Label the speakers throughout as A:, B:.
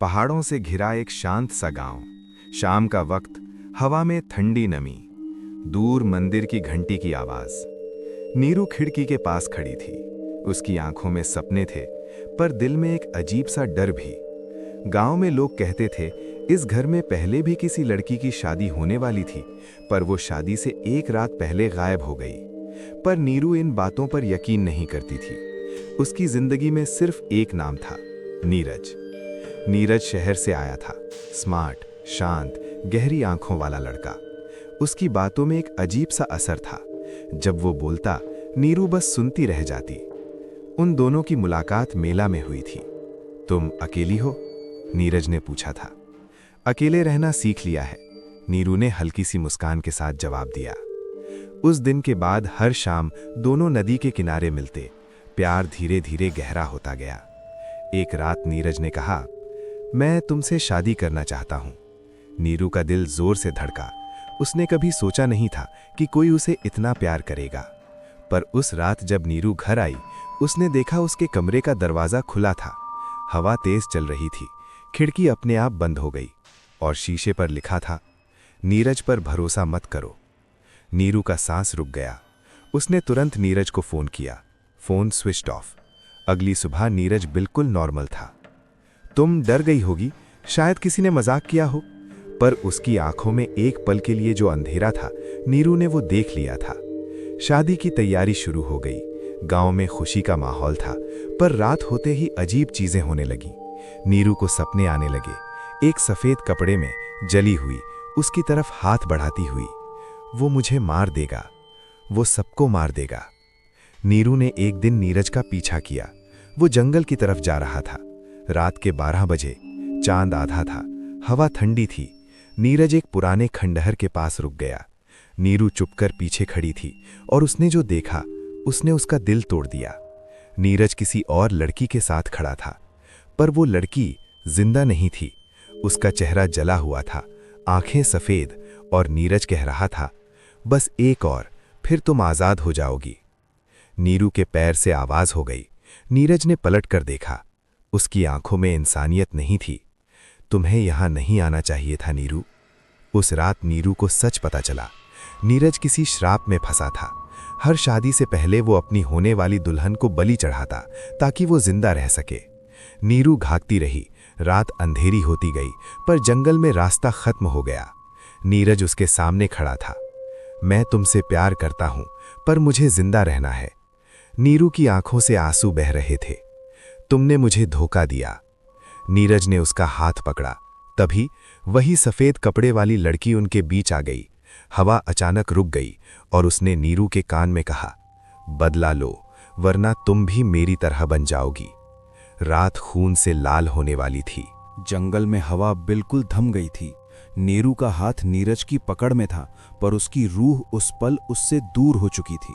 A: पहाड़ों से घिरा एक शांत सा गांव। शाम का वक्त, हवा में ठंडी नमी, दूर मंदिर की घंटी की आवाज। नीरू खिड़की के पास खड़ी थी। उसकी आंखों में सपने थे, पर दिल में एक अजीब सा डर भी। गांव में लोग कहते थे इस घर में पहले भी किसी लड़की की शादी होने वाली थी, पर वो शादी से एक रात पहले गायब हो गई। पर नीरू इन बातों पर यकीन नहीं करती थी। उसकी जिंदगी में सिर्फ एक नाम था, नीरज। नीरज शहर से आया था, स्मार्ट, शांत, गहरी आंखों वाला लड़का। उसकी बातों में एक अजीब सा असर था। जब वो बोलता, नीरू बस सुनती रह जाती। उन दोनों की मुलाकात मेला में हुई थी। तुम अकेली हो? नीरज ने पूछा था। अकेले रहना सीख लिया है, नीरू ने हल्की सी मुस्कान के साथ जवाब दिया। उस दिन के बाद हर शाम दोनों नदी के किनारे मिलते। प्यार धीरे धीरे गहरा होता गया। एक रात नीरज ने कहा, मैं तुमसे शादी करना चाहता हूं। नीरू का दिल जोर से धड़का। उसने कभी सोचा नहीं था कि कोई उसे इतना प्यार करेगा। पर उस रात जब नीरू घर आई, उसने देखा उसके कमरे का दरवाजा खुला था। हवा तेज चल रही थी, खिड़की अपने आप बंद हो गई और शीशे पर लिखा था, नीरज पर भरोसा मत करो। नीरू का सांस रुक गया। उसने तुरंत नीरज को फोन किया। Phone switched off. अगली सुबह नीरज बिल्कुल नॉर्मल था। तुम डर गई होगी, शायद किसी ने मजाक किया हो। पर उसकी आंखों में एक पल के लिए जो अंधेरा था, नीरू ने वो देख लिया था। शादी की तैयारी शुरू हो गई। गांव में खुशी का माहौल था, पर रात होते ही अजीब चीजें होने लगी। नीरू को सपने आने लगे। एक सफेद कपड़े में जली हुई, उसकी तरफ हाथ बढ़ाती हुई। वो मुझे मार देगा, वो सबको मार देगा। नीरू ने एक दिन नीरज का पीछा किया। वो जंगल की तरफ जा रहा था। रात के 12 बजे, चांद आधा था, हवा ठंडी थी। नीरज एक पुराने खंडहर के पास रुक गया। नीरू चुपकर पीछे खड़ी थी और उसने जो देखा, उसने उसका दिल तोड़ दिया। नीरज किसी और लड़की के साथ खड़ा था, पर वो लड़की जिंदा नहीं थी। उसका चेहरा जला हुआ था, आंखें सफेद, और नीरज कह रहा था, बस एक और, फिर तुम आजाद हो जाओगी। नीरू के पैर से आवाज हो गई। नीरज ने पलट कर देखा। उसकी आंखों में इंसानियत नहीं थी। तुम्हें यहां नहीं आना चाहिए था नीरू। उस रात नीरू को सच पता चला। नीरज किसी श्राप में फंसा था। हर शादी से पहले वो अपनी होने वाली दुल्हन को बलि चढ़ाता ताकि वो जिंदा रह सके। नीरू भागती रही। रात अंधेरी होती गई, पर जंगल में रास्ता खत्म हो गया। नीरज उसके सामने खड़ा था। मैं तुमसे प्यार करता हूं, पर मुझे जिंदा रहना है। नीरू की आंखों से आंसू बह रहे थे। तुमने मुझे धोखा दिया। नीरज ने उसका हाथ पकड़ा। तभी वही सफेद कपड़े वाली लड़की उनके बीच आ गई। हवा अचानक रुक गई और उसने नीरू के कान में कहा, बदला लो, वरना तुम भी मेरी तरह बन जाओगी। रात खून से लाल होने वाली थी।
B: जंगल में हवा बिल्कुल थम गई थी। नीरू का हाथ नीरज की पकड़ में था, पर उसकी रूह उस पल उससे दूर हो चुकी थी।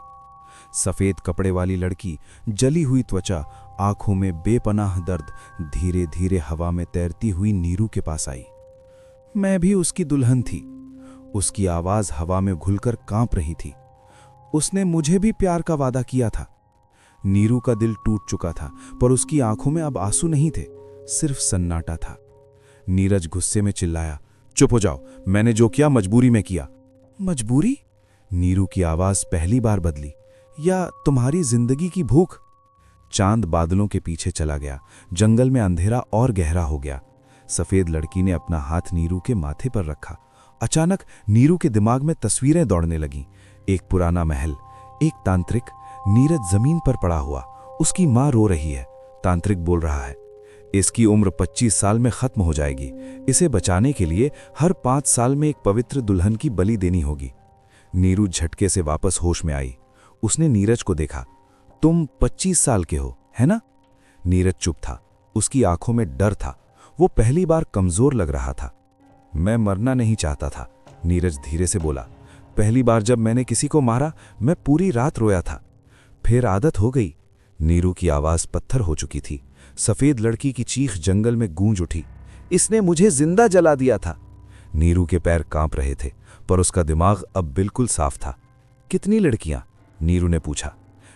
B: सफेद कपड़े वाली लड़की, जली हुई त्वचा, आंखों में बेपनाह दर्द, धीरे धीरे हवा में तैरती हुई नीरू के पास आई। मैं भी उसकी दुल्हन थी। उसकी आवाज हवा में घुलकर कांप रही थी। उसने मुझे भी प्यार का वादा किया था। नीरू का दिल टूट चुका था, पर उसकी आंखों में अब आंसू नहीं थे, सिर्फ सन्नाटा था। नीरज गुस्से में चिल्लाया, चुप हो जाओ, मैंने जो किया मजबूरी में किया। मजबूरी? नीरू की आवाज पहली बार बदली। या तुम्हारी जिंदगी की भूख? चांद बादलों के पीछे चला गया। जंगल में अंधेरा और गहरा हो गया। सफेद लड़की ने अपना हाथ नीरू के माथे पर रखा। अचानक नीरू के दिमाग में तस्वीरें दौड़ने लगीं। एक पुराना महल, एक तांत्रिक, नीरज जमीन पर पड़ा हुआ, उसकी मां रो रही है। तांत्रिक बोल रहा है, इसकी उम्र 25 साल में खत्म हो जाएगी। इसे बचाने के लिए हर 5 साल में एक पवित्र दुल्हन की बलि देनी होगी। नीरू झटके से वापस होश में आई। उसने नीरज को देखा। तुम 25 साल के हो, है ना? नीरज चुप था। उसकी आंखों में डर था। वो पहली बार कमजोर लग रहा था। मैं मरना नहीं चाहता था, नीरज धीरे से बोला। पहली बार जब मैंने किसी को मारा, मैं पूरी रात रोया था। फिर आदत हो गई। नीरू की आवाज पत्थर हो चुकी थी। सफेद लड़की की चीख जंगल में गूंज उठी, इसने मुझे जिंदा जला दिया था। नीरू के पैर कांप रहे थे, पर उसका दिमाग अब बिल्कुल साफ था। कितनी लड़कियां? नीरू ने पूछा।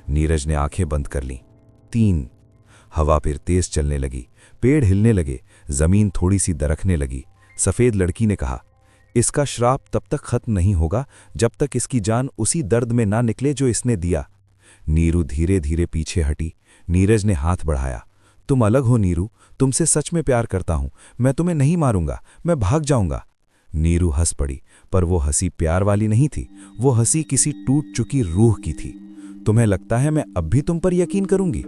B: नीरज ने आंखें बंद कर लीं। 3। हवा फिर तेज चलने लगी। पेड़ हिलने लगे। जमीन थोड़ी सी दरकने लगी। सफेद लड़की ने कहा, इसका श्राप तब तक खत्म नहीं होगा जब तक इसकी जान उसी दर्द में ना निकले जो इसने दिया। नीरू धीरे धीरे पीछे हटी। नीरज ने हाथ बढ़ाया। तुम अलग हो नीरू, तुमसे सच में प्यार करता हूं, मैं तुम्हें नहीं मारूंगा, मैं भाग जाऊंगा। नीरू हंस पड़ी, पर वो हंसी प्यार वाली नहीं थी, वो हंसी किसी टूट चुकी रूह की थी। तुम्हें लगता है मैं अब भी तुम पर यकीन करूंगी?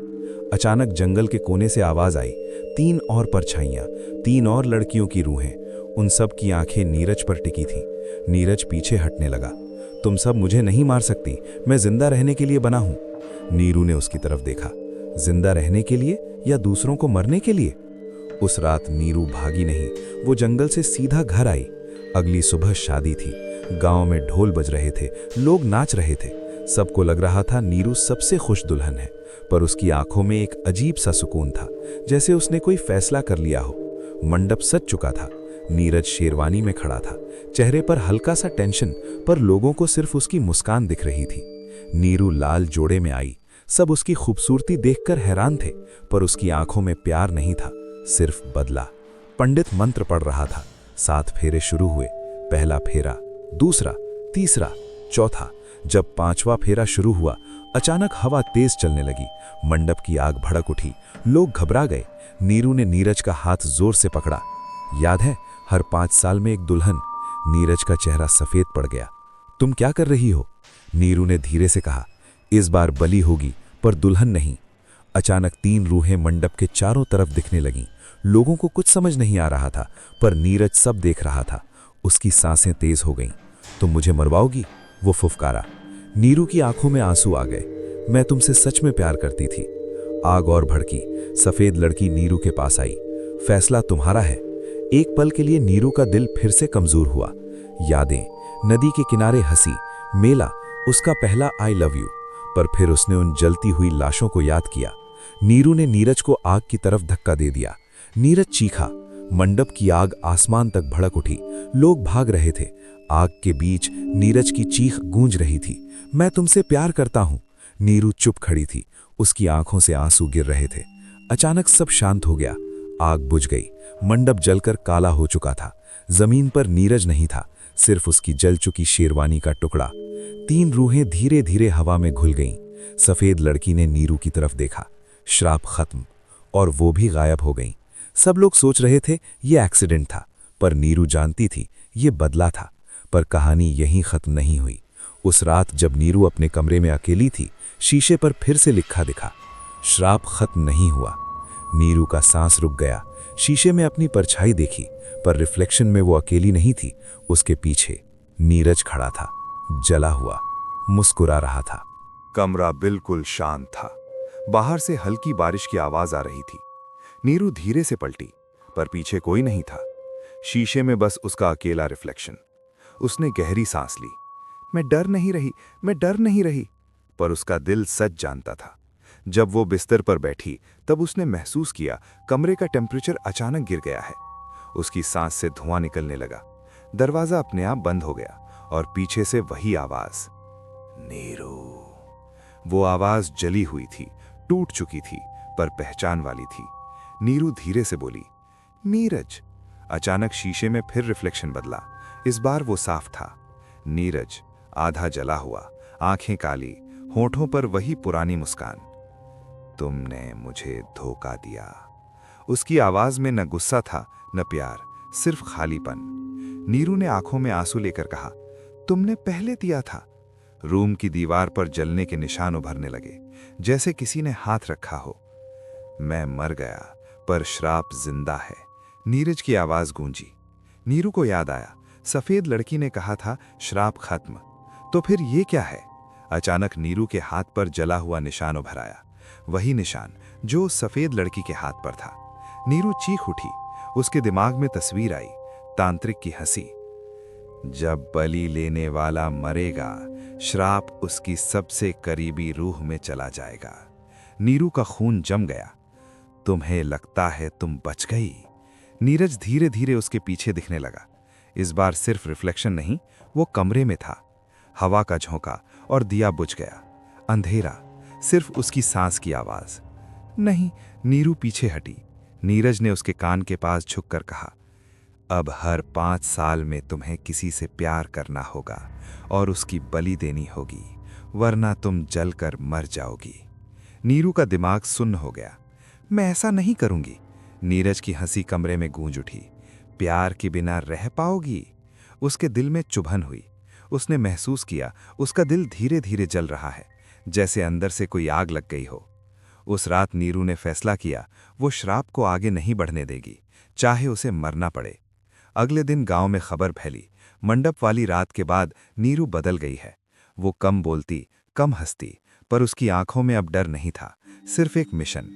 B: अचानक जंगल के कोने से आवाज आई। 3 और परछाइयां, 3 और लड़कियों की रूहें। उन सब की आंखें नीरज पर टिकी थीं। नीरज पीछे हटने लगा। तुम सब मुझे नहीं मार सकती, मैं जिंदा रहने के लिए बना हूं। नीरू ने उसकी तरफ देखा। जिंदा रहने के लिए या दूसरों को मरने के लिए? उस रात नीरू भागी नहीं, वो जंगल से सीधा घर आई। अगली सुबह शादी थी। गांव में ढोल बज रहे थे, लोग नाच रहे थे। सबको लग रहा था नीरू सबसे खुश दुल्हन है, पर उसकी आंखों में एक अजीब सा सुकून था, जैसे उसने कोई फैसला कर लिया हो। मंडप सज चुका था। नीरज शेरवानी में खड़ा था, चेहरे पर हल्का सा टेंशन, पर लोगों को सिर्फ उसकी मुस्कान दिख रही थी। नीरू लाल जोड़े में आई। सब उसकी खूबसूरती देखकर हैरान थे, पर उसकी आंखों में प्यार नहीं था, सिर्फ बदला। पंडित मंत्र पढ़ रहा था। 7 फेरे शुरू हुए। पहला फेरा, दूसरा, तीसरा, चौथा। जब 5वां फेरा शुरू हुआ, अचानक हवा तेज चलने लगी। मंडप की आग भड़क उठी। लोग घबरा गए। नीरू ने नीरज का हाथ जोर से पकड़ा। याद है, हर 5 साल में एक दुल्हन। नीरज का चेहरा सफेद पड़ गया। तुम क्या कर रही हो? नीरू ने धीरे से कहा। इस बार बलि होगी, पर दुल्हन नहीं। अचानक 3 रूहें मंडप के चारों तरफ दिखने लगीं। लोगों को कुछ समझ नहीं आ रहा था, पर नीरज सब देख रहा था। उसकी सांसें तेज हो गईं। तुम मुझे मरवाओगी? वो फुफकारा। नीरू की आंखों में आंसू आ गए। मैं तुमसे सच में प्यार करती थी। आग और भड़की। सफेद लड़की नीरू के पास आई। फैसला तुम्हारा है। एक पल के लिए नीरू का दिल फिर से कमजोर हुआ। यादें, नदी के किनारे हंसी, मेला, उसका पहला आई लव यू। पर फिर उसने उन जलती हुई लाशों को याद किया। नीरू ने नीरज को आग की तरफ धक्का दे दिया। नीरज चीखा। मंडप की आग आसमान तक भड़क उठी। लोग भाग रहे थे। आग के बीच नीरज की चीख गूंज रही थी, मैं तुमसे प्यार करता हूं। नीरू चुप खड़ी थी, उसकी आंखों से आंसू गिर रहे थे। अचानक सब शांत हो गया। आग बुझ गई। मंडप जलकर काला हो चुका था। जमीन पर नीरज नहीं था, सिर्फ उसकी जल चुकी शेरवानी का टुकड़ा। 3 रूहें धीरे धीरे हवा में घुल गईं। सफेद लड़की ने नीरू की तरफ देखा। श्राप खत्म, और वो भी गायब हो गईं। सब लोग सोच रहे थे ये एक्सीडेंट था, पर नीरू जानती थी ये बदला था। पर कहानी यहीं खत्म नहीं हुई। उस रात जब नीरू अपने कमरे में अकेली थी, शीशे पर फिर से लिखा दिखा। श्राप खत्म नहीं हुआ। नीरू का सांस रुक गया। शीशे में अपनी परछाई देखी, पर रिफ्लेक्शन में वो अकेली नहीं थी। उसके पीछे नीरज खड़ा था, जला हुआ, मुस्कुरा रहा था।
A: कमरा बिल्कुल शांत था। बाहर से हल्की बारिश की आवाज आ रही थी। नीरू धीरे से पलटी, पर पीछे कोई नहीं था। शीशे में बस उसका अकेला रिफ्लेक्शन। उसने गहरी सांस ली। मैं डर नहीं रही, मैं डर नहीं रही। पर उसका दिल सच जानता था। जब वो बिस्तर पर बैठी, तब उसने महसूस किया कमरे का टेम्परेचर अचानक गिर गया है। उसकी सांस से धुआं निकलने लगा। दरवाजा अपने आप बंद हो गया, और पीछे से वही आवाज, नीरू। वो आवाज जली हुई थी, टूट चुकी थी, पर पहचान वाली थी। नीरू धीरे से बोली, नीरज। अचानक शीशे में फिर रिफ्लेक्शन बदला। इस बार वो साफ था। नीरज, आधा जला हुआ, आंखें काली, होठों पर वही पुरानी मुस्कान। तुमने मुझे धोखा दिया। उसकी आवाज में न गुस्सा था, न प्यार, सिर्फ खालीपन। नीरू ने आंखों में आंसू लेकर कहा, तुमने पहले दिया था। रूम की दीवार पर जलने के निशान उभरने लगे, जैसे किसी ने हाथ रखा हो। मैं मर गया, पर श्राप जिंदा है। नीरज की आवाज गूंजी। नीरू को याद आया, सफेद लड़की ने कहा था श्राप खत्म। तो फिर ये क्या है? अचानक नीरू के हाथ पर जला हुआ निशान उभर आया, वही निशान जो सफेद लड़की के हाथ पर था। नीरू चीख उठी। उसके दिमाग में तस्वीर आई, तांत्रिक की हंसी। जब बलि लेने वाला मरेगा, श्राप उसकी सबसे करीबी रूह में चला जाएगा। नीरू का खून जम गया। तुम्हें लगता है तुम बच गई? नीरज धीरे धीरे उसके पीछे दिखने लगा। इस बार सिर्फ रिफ्लेक्शन नहीं, वो कमरे में था। हवा का झोंका और दिया बुझ गया। अंधेरा, सिर्फ उसकी सांस की आवाज। नहीं, नीरू पीछे हटी। नीरज ने उसके कान के पास झुककर कहा, अब हर 5 साल में तुम्हें किसी से प्यार करना होगा और उसकी बलि देनी होगी, वरना तुम जलकर मर जाओगी। नीरू का दिमाग सुन्न हो गया। मैं ऐसा नहीं करूंगी। नीरज की हंसी कमरे में गूंज उठी। प्यार के बिना रह पाओगी? उसके दिल में चुभन हुई। उसने महसूस किया उसका दिल धीरे धीरे जल रहा है, जैसे अंदर से कोई आग लग गई हो। उस रात नीरू ने फैसला किया वो श्राप को आगे नहीं बढ़ने देगी, चाहे उसे मरना पड़े। अगले दिन गांव में खबर फैली, मंडप वाली रात के बाद नीरू बदल गई है। वो कम बोलती, कम हंसती, पर उसकी आंखों में अब डर नहीं था, सिर्फ एक मिशन।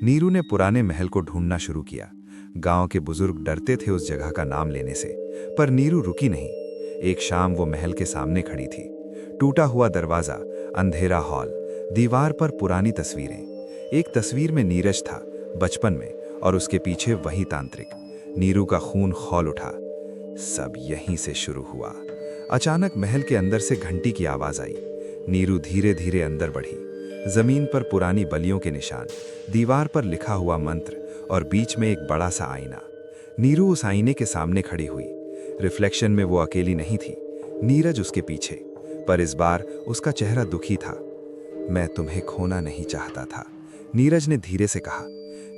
A: नीरू ने पुराने महल को ढूंढना शुरू किया। गांव के बुजुर्ग डरते थे उस जगह का नाम लेने से, पर नीरू रुकी नहीं। एक शाम वो महल के सामने खड़ी थी। टूटा हुआ दरवाजा, अंधेरा हॉल, दीवार पर पुरानी तस्वीरें। एक तस्वीर में नीरज था बचपन में, और उसके पीछे वही तांत्रिक। नीरू का खून खौल उठा। सब यहीं से शुरू हुआ। अचानक महल के अंदर से घंटी की आवाज आई। नीरू धीरे धीरे अंदर बढ़ी। जमीन पर पुरानी बलियों के निशान, दीवार पर लिखा हुआ मंत्र, और बीच में एक बड़ा सा आईना। नीरू उस आईने के सामने खड़ी हुई। रिफ्लेक्शन में वो अकेली नहीं थी, नीरज उसके पीछे, पर इस बार उसका चेहरा दुखी था। मैं तुम्हें खोना नहीं चाहता था, नीरज ने धीरे से कहा।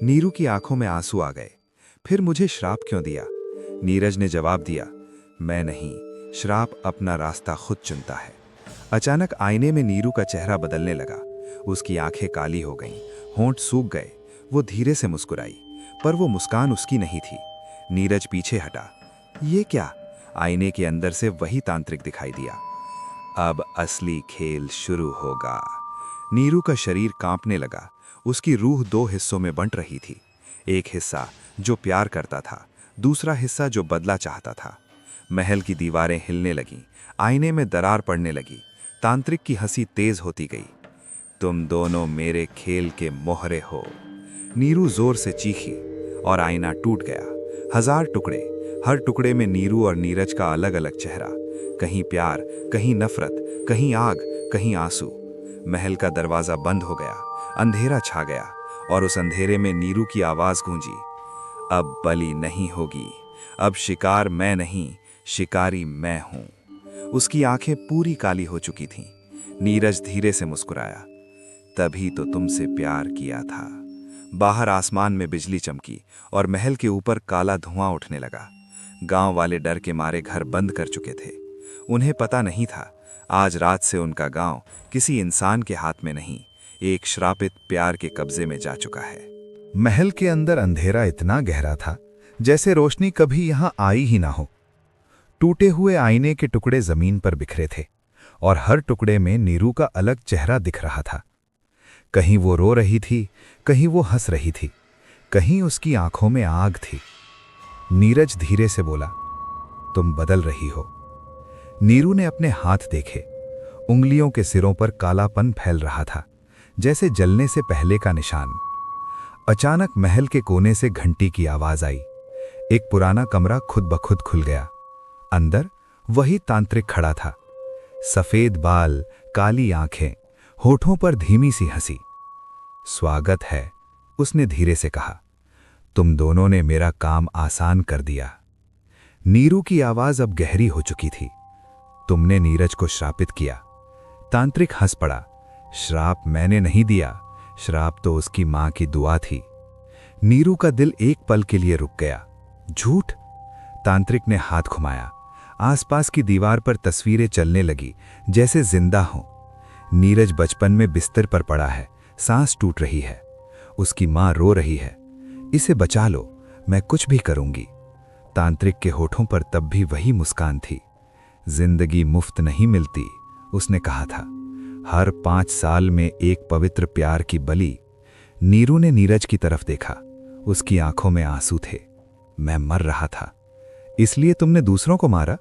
A: नीरू की आंखों में आंसू आ गए। फिर मुझे श्राप क्यों दिया? नीरज ने जवाब दिया, मैं नहीं, श्राप अपना रास्ता खुद चुनता है। अचानक आईने में नीरू का चेहरा बदलने लगा। उसकी आंखें काली हो गईं, होंठ सूख गए। वो धीरे से मुस्कुराई, पर वो मुस्कान उसकी नहीं थी। नीरज पीछे हटा। ये क्या? आईने के अंदर से वही तांत्रिक दिखाई दिया। अब असली खेल शुरू होगा। नीरू का शरीर कांपने लगा। उसकी रूह 2 हिस्सों में बंट रही थी। एक हिस्सा जो प्यार करता था, दूसरा हिस्सा जो बदला चाहता था। महल की दीवारें हिलने लगीं, आईने में दरार पड़ने लगी। तांत्रिक की हंसी तेज होती गई। तुम दोनों मेरे खेल के मोहरे हो। नीरू जोर से चीखी और आईना टूट गया। 1000 टुकड़े, हर टुकड़े में नीरू और नीरज का अलग अलग चेहरा। कहीं प्यार, कहीं नफरत, कहीं आग, कहीं आंसू। महल का दरवाजा बंद हो गया। अंधेरा छा गया, और उस अंधेरे में नीरू की आवाज गूंजी, अब बलि नहीं होगी, अब शिकार मैं नहीं, शिकारी मैं हूं। उसकी आंखें पूरी काली हो चुकी थीं। नीरज धीरे से मुस्कुराया, तभी तो तुमसे प्यार किया था। बाहर आसमान में बिजली चमकी और महल के ऊपर काला धुआं उठने लगा। गांव वाले डर के मारे घर बंद कर चुके थे। उन्हें पता नहीं था आज रात से उनका गांव किसी इंसान के हाथ में नहीं, एक श्रापित प्यार के कब्जे में जा चुका है।
C: महल के अंदर अंधेरा इतना गहरा था जैसे रोशनी कभी यहां आई ही ना हो। टूटे हुए आईने के टुकड़े जमीन पर बिखरे थे, और हर टुकड़े में नीरू का अलग चेहरा दिख रहा था। कहीं वो रो रही थी, कहीं वो हंस रही थी, कहीं उसकी आंखों में आग थी। नीरज धीरे से बोला, तुम बदल रही हो। नीरू ने अपने हाथ देखे। उंगलियों के सिरों पर कालापन फैल रहा था, जैसे जलने से पहले का निशान। अचानक महल के कोने से घंटी की आवाज आई। एक पुराना कमरा खुद ब खुद खुल गया। अंदर वही तांत्रिक खड़ा था। सफेद बाल, काली आंखें, होठों पर धीमी सी हंसी। स्वागत है, उसने धीरे से कहा। तुम दोनों ने मेरा काम आसान कर दिया। नीरू की आवाज अब गहरी हो चुकी थी। तुमने नीरज को श्रापित किया। तांत्रिक हंस पड़ा। श्राप मैंने नहीं दिया, श्राप तो उसकी मां की दुआ थी। नीरू का दिल एक पल के लिए रुक गया। झूठ? तांत्रिक ने हाथ घुमाया। आसपास की दीवार पर तस्वीरें चलने लगी, जैसे जिंदा हों। नीरज बचपन में बिस्तर पर पड़ा है, सांस टूट रही है। उसकी मां रो रही है, इसे बचा लो, मैं कुछ भी करूंगी। तांत्रिक के होठों पर तब भी वही मुस्कान थी। जिंदगी मुफ्त नहीं मिलती, उसने कहा था। हर 5 साल में एक पवित्र प्यार की बलि। नीरू ने नीरज की तरफ देखा। उसकी आंखों में आंसू थे। मैं मर रहा था, इसलिए तुमने दूसरों को मारा?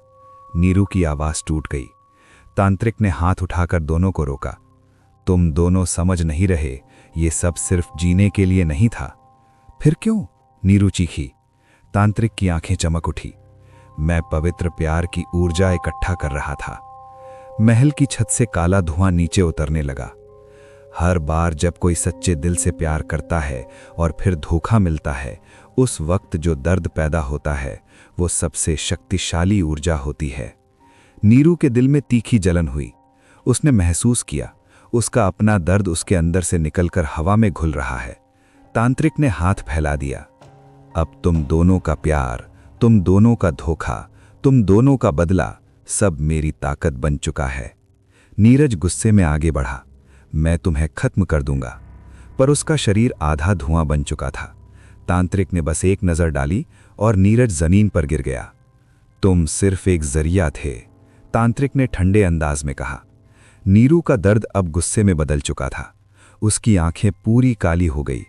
C: नीरू की आवाज टूट गई। तांत्रिक ने हाथ उठाकर दोनों को रोका। तुम दोनों समझ नहीं रहे, ये सब सिर्फ जीने के लिए नहीं था। फिर क्यों? नीरू चीखी। तांत्रिक की आंखें चमक उठी। मैं पवित्र प्यार की ऊर्जा इकट्ठा कर रहा था। महल की छत से काला धुआं नीचे उतरने लगा। हर बार जब कोई सच्चे दिल से प्यार करता है और फिर धोखा मिलता है, उस वक्त जो दर्द पैदा होता है वो सबसे शक्तिशाली ऊर्जा होती है। नीरू के दिल में तीखी जलन हुई। उसने महसूस किया उसका अपना दर्द उसके अंदर से निकलकर हवा में घुल रहा है। तांत्रिक ने हाथ फैला दिया। अब तुम दोनों का प्यार, तुम दोनों का धोखा, तुम दोनों का बदला सब मेरी ताकत बन चुका है। नीरज गुस्से में आगे बढ़ा, मैं तुम्हें खत्म कर दूंगा। पर उसका शरीर आधा धुआं बन चुका था। तांत्रिक ने बस एक नजर डाली और नीरज जमीन पर गिर गया। तुम सिर्फ एक जरिया थे, तांत्रिक ने ठंडे अंदाज में कहा। नीरू का दर्द अब गुस्से में बदल चुका था। उसकी आंखें पूरी काली हो गई।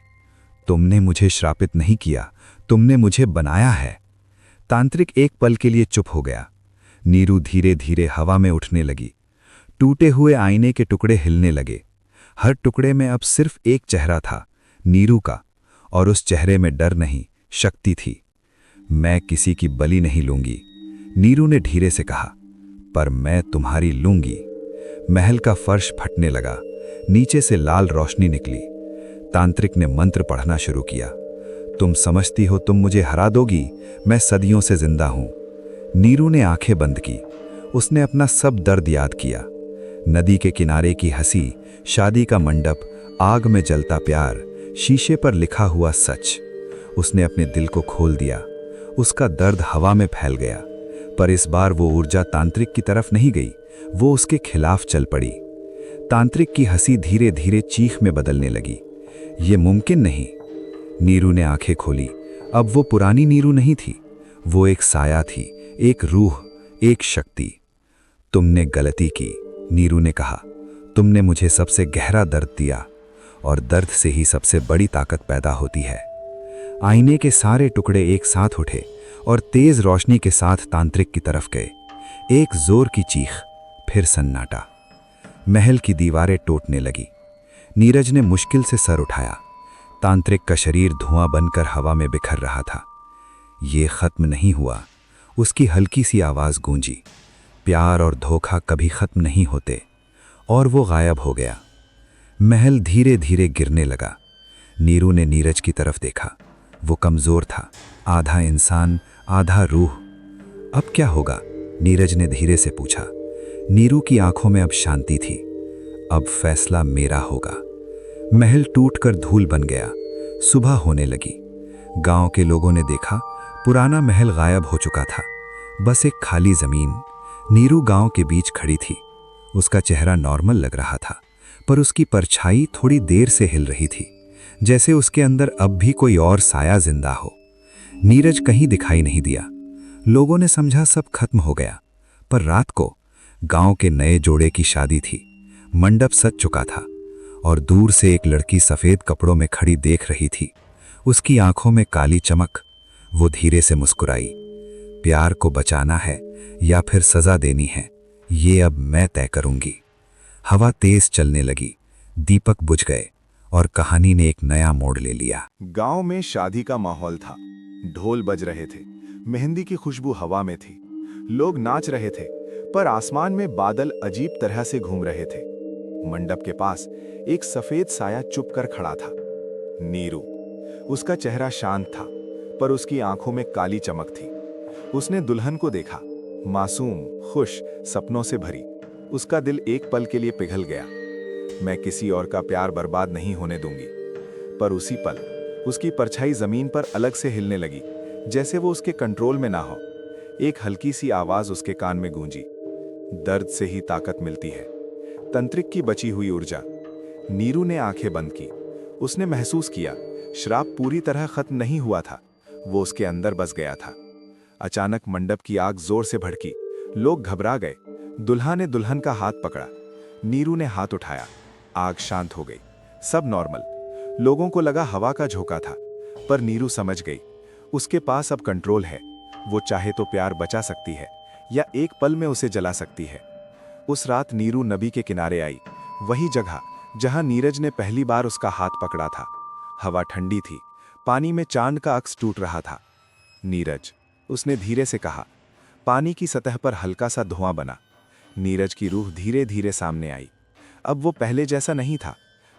C: तुमने मुझे श्रापित नहीं किया, तुमने मुझे बनाया है। तांत्रिक एक पल के लिए चुप हो गया। नीरू धीरे धीरे हवा में उठने लगी। टूटे हुए आईने के टुकड़े हिलने लगे। हर टुकड़े में अब सिर्फ एक चेहरा था, नीरू का, और उस चेहरे में डर नहीं, शक्ति थी। मैं किसी की बलि नहीं लूंगी, नीरू ने धीरे से कहा, पर मैं तुम्हारी लूंगी। महल का फर्श फटने लगा। नीचे से लाल रोशनी निकली। तांत्रिक ने मंत्र पढ़ना शुरू किया। तुम समझती हो तुम मुझे हरा दोगी, मैं सदियों से जिंदा हूं। नीरू ने आंखें बंद की। उसने अपना सब दर्द याद किया। नदी के किनारे की हंसी, शादी का मंडप, आग में जलता प्यार, शीशे पर लिखा हुआ सच। उसने अपने दिल को खोल दिया। उसका दर्द हवा में फैल गया। पर इस बार वो ऊर्जा तांत्रिक की तरफ नहीं गई, वो उसके खिलाफ चल पड़ी। तांत्रिक की हंसी धीरे धीरे चीख में बदलने लगी। ये मुमकिन नहीं। नीरू ने आंखें खोली। अब वो पुरानी नीरू नहीं थी, वो एक साया थी, एक रूह, एक शक्ति। तुमने गलती की, नीरू ने कहा। तुमने मुझे सबसे गहरा दर्द दिया, और दर्द से ही सबसे बड़ी ताकत पैदा होती है। आईने के सारे टुकड़े एक साथ उठे और तेज रोशनी के साथ तांत्रिक की तरफ गए। एक जोर की चीख, फिर सन्नाटा। महल की दीवारें टूटने लगी। नीरज ने मुश्किल से सर उठाया। तांत्रिक का शरीर धुआं बनकर हवा में बिखर रहा था। ये खत्म नहीं हुआ, उसकी हल्की सी आवाज गूंजी। प्यार और धोखा कभी खत्म नहीं होते। और वो गायब हो गया। महल धीरे धीरे गिरने लगा। नीरू ने नीरज की तरफ देखा। वो कमजोर था, आधा इंसान, आधा रूह। अब क्या होगा? नीरज ने धीरे से पूछा। नीरू की आंखों में अब शांति थी। अब फैसला मेरा होगा। महल टूटकर धूल बन गया। सुबह होने लगी। गांव के लोगों ने देखा, पुराना महल गायब हो चुका था। बस एक खाली जमीन। नीरू गांव के बीच खड़ी थी। उसका चेहरा नॉर्मल लग रहा था, पर उसकी परछाई थोड़ी देर से हिल रही थी, जैसे उसके अंदर अब भी कोई और साया जिंदा हो। नीरज कहीं दिखाई नहीं दिया। लोगों ने समझा सब खत्म हो गया। पर रात को गांव के नए जोड़े की शादी थी। मंडप सज चुका था और दूर से एक लड़की सफेद कपड़ों में खड़ी देख रही थी। उसकी आंखों में काली चमक। वो धीरे से मुस्कुराई। प्यार को बचाना है या फिर सजा देनी है, ये अब मैं तय करूंगी। हवा तेज चलने लगी। दीपक बुझ गए और कहानी ने एक नया मोड़ ले लिया।
A: गांव में शादी का माहौल था। ढोल बज रहे थे, मेहंदी की खुशबू हवा में थी। लोग नाच रहे थे, पर आसमान में बादल अजीब तरह से घूम रहे थे। मंडप के पास एक सफेद साया चुप कर खड़ा था। नीरू। उसका चेहरा शांत था, पर उसकी आंखों में काली चमक थी। उसने दुल्हन को देखा, मासूम, खुश, सपनों से भरी। उसका दिल एक पल के लिए पिघल गया। मैं किसी और का प्यार बर्बाद नहीं होने दूंगी। पर उसी पल उसकी परछाई जमीन पर अलग से हिलने लगी, जैसे वो उसके कंट्रोल में ना हो। एक हल्की सी आवाज उसके कान में गूंजी, दर्द से ही ताकत मिलती है, तंत्रिक की बची हुई ऊर्जा। नीरू ने आंखें बंद की। उसने महसूस किया श्राप पूरी तरह खत्म नहीं हुआ था, वो उसके अंदर बस गया था। अचानक मंडप की आग जोर से भड़की। लोग घबरा गए। दुल्हा ने दुल्हन का हाथ पकड़ा। नीरू ने हाथ उठाया। आग शांत हो गई। सब नॉर्मल। लोगों को लगा हवा का झोंका था, पर नीरू समझ गई उसके पास अब कंट्रोल है। वो चाहे तो प्यार बचा सकती है या एक पल में उसे जला सकती है। उस रात नीरू नदी के किनारे आई, वही जगह जहां नीरज ने पहली बार उसका हाथ पकड़ा था। हवा ठंडी थी, पानी में चांद का अक्स टूट रहा था। नीरज, उसने धीरे से कहा। पानी की सतह पर हल्का सा धुआं बना। नीरज की रूह धीरे धीरे सामने आई। अब वो पहले जैसा नहीं था,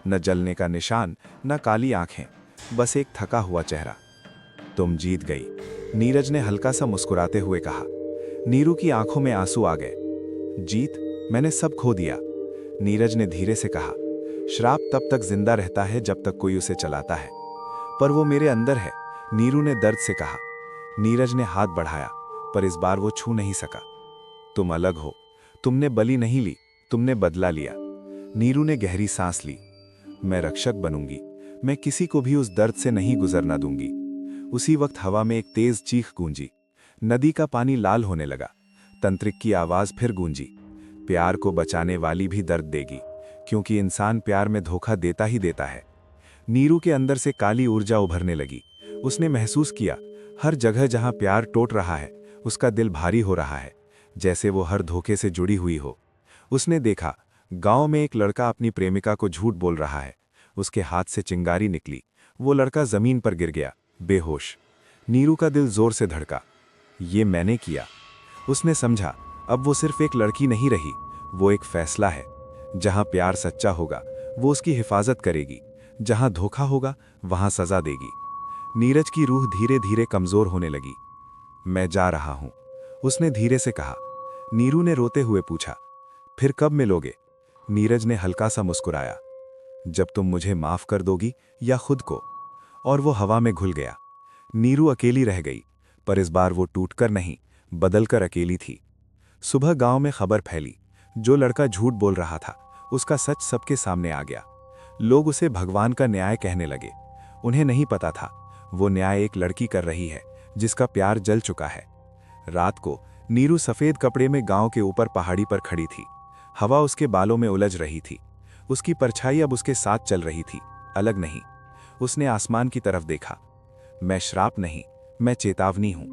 A: न जलने का निशान, न काली आंखें, बस एक थका हुआ चेहरा। तुम जीत गई, नीरज ने हल्का सा मुस्कुराते हुए कहा। नीरू की आंखों में आंसू आ गए। जीत? मैंने सब खो दिया, नीरज ने धीरे से कहा। श्राप तब तक जिंदा रहता है जब तक कोई उसे चलाता है, पर वो मेरे अंदर है, नीरू ने दर्द से कहा। नीरज ने हाथ बढ़ाया, पर इस बार वो छू नहीं सका। तुम अलग हो, तुमने बलि नहीं ली, तुमने बदला लिया। नीरू ने गहरी सांस ली। मैं रक्षक बनूंगी, मैं किसी को भी उस दर्द से नहीं गुजरना दूंगी। उसी वक्त हवा में एक तेज चीख गूंजी। नदी का पानी लाल होने लगा। तंत्रिक की आवाज फिर गूंजी। प्यार को बचाने वाली भी दर्द देगी, क्योंकि इंसान प्यार में धोखा देता ही देता है। नीरू के अंदर से काली ऊर्जा उभरने लगी। उसने महसूस किया, हर जगह जहां प्यार टूट रहा है, उसका दिल भारी हो रहा है, जैसे वो हर धोखे से जुड़ी हुई हो। उसने देखा, गांव में एक लड़का अपनी प्रेमिका को झूठ बोल रहा है। उसके हाथ से चिंगारी निकली। वो लड़का जमीन पर गिर गया, बेहोश। नीरू का दिल जोर से धड़का। ये मैंने किया। उसने समझा, अब वो सिर्फ एक लड़की नहीं रही, वो एक फैसला है। जहां प्यार सच्चा होगा, वो उसकी हिफाजत करेगी। जहां धोखा होगा, वहां सजा देगी। नीरज की रूह धीरे धीरे कमजोर होने लगी। मैं जा रहा हूं, उसने धीरे से कहा। नीरू ने रोते हुए पूछा, फिर कब मिलोगे? नीरज ने हल्का सा मुस्कुराया। जब तुम मुझे माफ कर दोगी या खुद को। और वो हवा में घुल गया। नीरू अकेली रह गई, पर इस बार वो टूटकर नहीं, बदलकर अकेली थी। सुबह गांव में खबर फैली, जो लड़का झूठ बोल रहा था, उसका सच सबके सामने आ गया। लोग उसे भगवान का न्याय कहने लगे। उन्हें नहीं पता था, वो न्याय एक लड़की कर रही है, जिसका प्यार जल चुका है। रात को नीरू सफेद कपड़े में गांव के ऊपर पहाड़ी पर खड़ी थी। हवा उसके बालों में उलझ रही थी। उसकी परछाई अब उसके साथ चल रही थी, अलग नहीं। उसने आसमान की तरफ देखा। मैं श्राप नहीं, मैं चेतावनी हूं।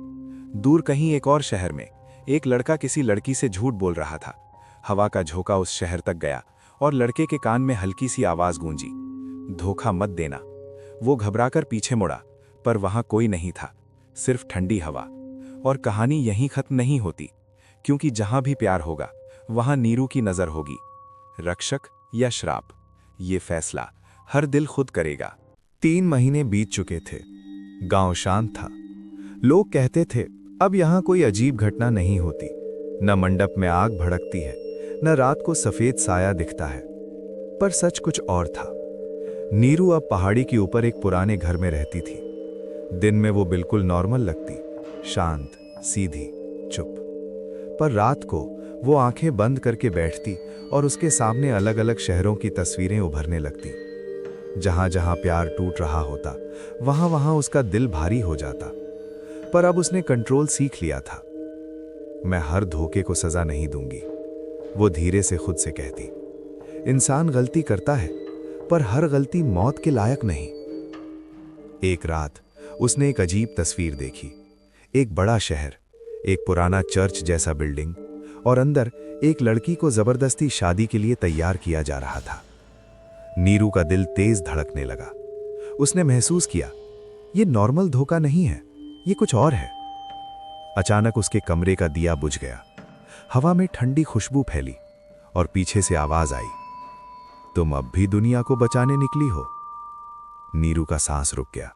A: दूर कहीं एक और शहर में एक लड़का किसी लड़की से झूठ बोल रहा था। हवा का झोंका उस शहर तक गया और लड़के के कान में हल्की सी आवाज गूंजी, धोखा मत देना। वो घबराकर पीछे मुड़ा, पर वहां कोई नहीं था, सिर्फ ठंडी हवा। और कहानी यहीं खत्म नहीं होती, क्योंकि जहां भी प्यार होगा, वहां नीरू की नजर होगी। रक्षक या श्राप, ये फैसला हर दिल खुद करेगा।
C: 3 महीने बीत चुके थे। गांव शांत था। लोग कहते थे, अब यहां कोई अजीब घटना नहीं होती। न मंडप में आग भड़कती है, न रात को सफेद साया दिखता है। पर सच कुछ और था। नीरू अब पहाड़ी के ऊपर एक पुराने घर में रहती थी। दिन में वो बिल्कुल नॉर्मल लगती, शांत, सीधी, चुप। पर रात को वो आंखें बंद करके बैठती और उसके सामने अलग अलग शहरों की तस्वीरें उभरने लगती। जहां जहां प्यार टूट रहा होता, वहां वहां उसका दिल भारी हो जाता। पर अब उसने कंट्रोल सीख लिया था। मैं हर धोखे को सजा नहीं दूंगी, वो धीरे से खुद से कहती। इंसान गलती करता है, पर हर गलती मौत के लायक नहीं। एक रात उसने एक अजीब तस्वीर देखी। एक बड़ा शहर, एक पुराना चर्च जैसा बिल्डिंग, और अंदर एक लड़की को जबरदस्ती शादी के लिए तैयार किया जा रहा था। नीरू का दिल तेज धड़कने लगा। उसने महसूस किया, ये नॉर्मल धोखा नहीं है, ये कुछ और है। अचानक उसके कमरे का दिया बुझ गया। हवा में ठंडी खुशबू फैली और पीछे से आवाज आई, तुम अब भी दुनिया को बचाने निकली हो। नीरू का सांस रुक गया।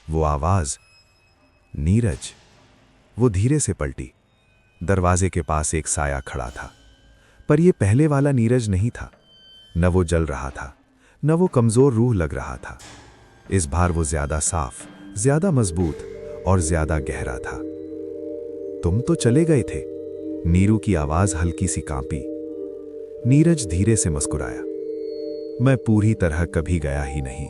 C: वो आवाज, नीरज। वो धीरे से पलटी। दरवाजे के पास एक साया खड़ा था, पर यह पहले वाला नीरज नहीं था। न वो जल रहा था, न वो कमजोर रूह लग रहा था। इस बार वो ज्यादा साफ, ज्यादा मजबूत और ज्यादा गहरा था। तुम तो चले गए थे। नीरू की आवाज हल्की सी कांपी। नीरज धीरे से मुस्कुराया। मैं पूरी तरह कभी गया ही नहीं।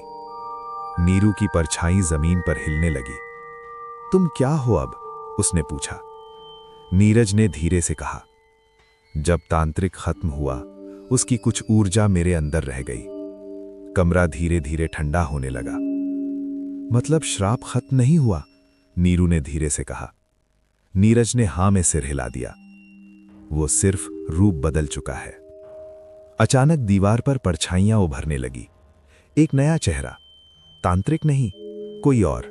C: नीरू की परछाई जमीन पर हिलने लगी। तुम क्या हो अब? उसने पूछा। नीरज ने धीरे से कहा, जब तांत्रिक खत्म हुआ, उसकी कुछ ऊर्जा मेरे अंदर रह गई। कमरा धीरे धीरे ठंडा होने लगा। मतलब श्राप खत्म नहीं हुआ? नीरू ने धीरे से कहा। नीरज ने हां में सिर हिला दिया। वो सिर्फ रूप बदल चुका है। अचानक दीवार पर परछाइयां उभरने लगी। एक नया चेहरा, तांत्रिक नहीं, कोई और।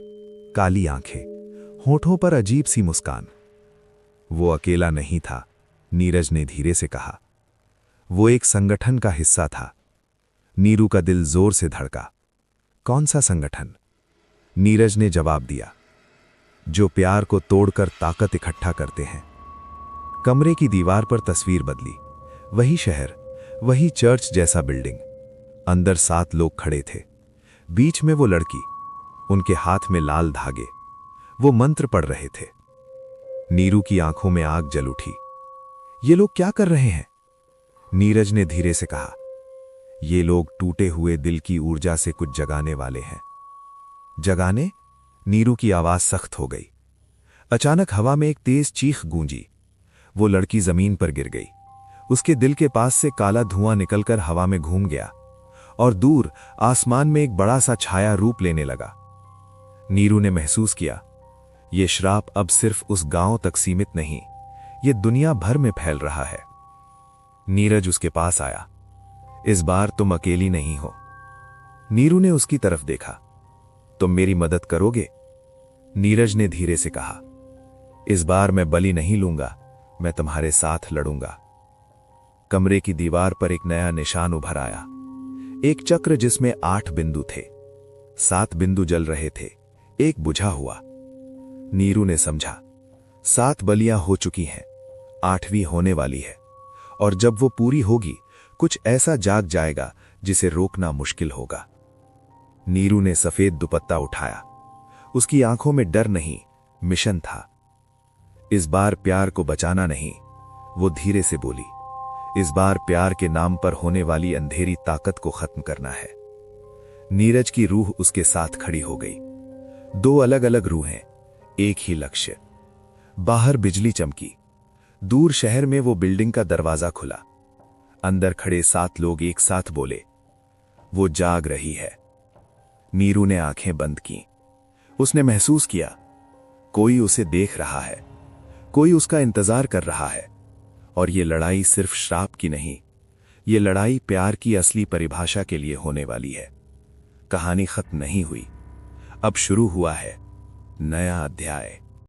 C: काली आंखें, होठों पर अजीब सी मुस्कान। वो अकेला नहीं था, नीरज ने धीरे से कहा। वो एक संगठन का हिस्सा था। नीरू का दिल जोर से धड़का। कौन सा संगठन? नीरज ने जवाब दिया, जो प्यार को तोड़कर ताकत इकट्ठा करते हैं। कमरे की दीवार पर तस्वीर बदली। वही शहर, वही चर्च जैसा बिल्डिंग। अंदर 7 लोग खड़े थे। बीच में वो लड़की, उनके हाथ में लाल धागे। वो मंत्र पढ़ रहे थे। नीरू की आंखों में आग जल उठी। ये लोग क्या कर रहे हैं? नीरज ने धीरे से कहा, ये लोग टूटे हुए दिल की ऊर्जा से कुछ जगाने वाले हैं। जगाने? नीरू की आवाज सख्त हो गई। अचानक हवा में एक तेज चीख गूंजी। वो लड़की जमीन पर गिर गई। उसके दिल के पास से काला धुआं निकलकर हवा में घूम गया और दूर आसमान में एक बड़ा सा छाया रूप लेने लगा। नीरू ने महसूस किया, ये श्राप अब सिर्फ उस गांव तक सीमित नहीं, ये दुनिया भर में फैल रहा है। नीरज उसके पास आया। इस बार तुम अकेली नहीं हो। नीरू ने उसकी तरफ देखा। तुम मेरी मदद करोगे? नीरज ने धीरे से कहा, इस बार मैं बलि नहीं लूंगा, मैं तुम्हारे साथ लड़ूंगा। कमरे की दीवार पर एक नया निशान उभर आया। एक चक्र जिसमें 8 बिंदु थे। 7 बिंदु जल रहे थे, एक बुझा हुआ। नीरू ने समझा, 7 बलियां हो चुकी हैं, 8वीं होने वाली है, और जब वो पूरी होगी कुछ ऐसा जाग जाएगा जिसे रोकना मुश्किल होगा। नीरू ने सफेद दुपट्टा उठाया। उसकी आंखों में डर नहीं, मिशन था। इस बार प्यार को बचाना नहीं, वो धीरे से बोली, इस बार प्यार के नाम पर होने वाली अंधेरी ताकत को खत्म करना है। नीरज की रूह उसके साथ खड़ी हो गई। 2 अलग अलग रूहें, एक ही लक्ष्य। बाहर बिजली चमकी। दूर शहर में वो बिल्डिंग का दरवाजा खुला। अंदर खड़े 7 लोग एक साथ बोले, वो जाग रही है। नीरू ने आंखें बंद की। उसने महसूस किया, कोई उसे देख रहा है, कोई उसका इंतजार कर रहा है। और ये लड़ाई सिर्फ श्राप की नहीं, ये लड़ाई प्यार की असली परिभाषा के लिए होने वाली है। कहानी खत्म नहीं हुई, अब शुरू हुआ है नया अध्याय।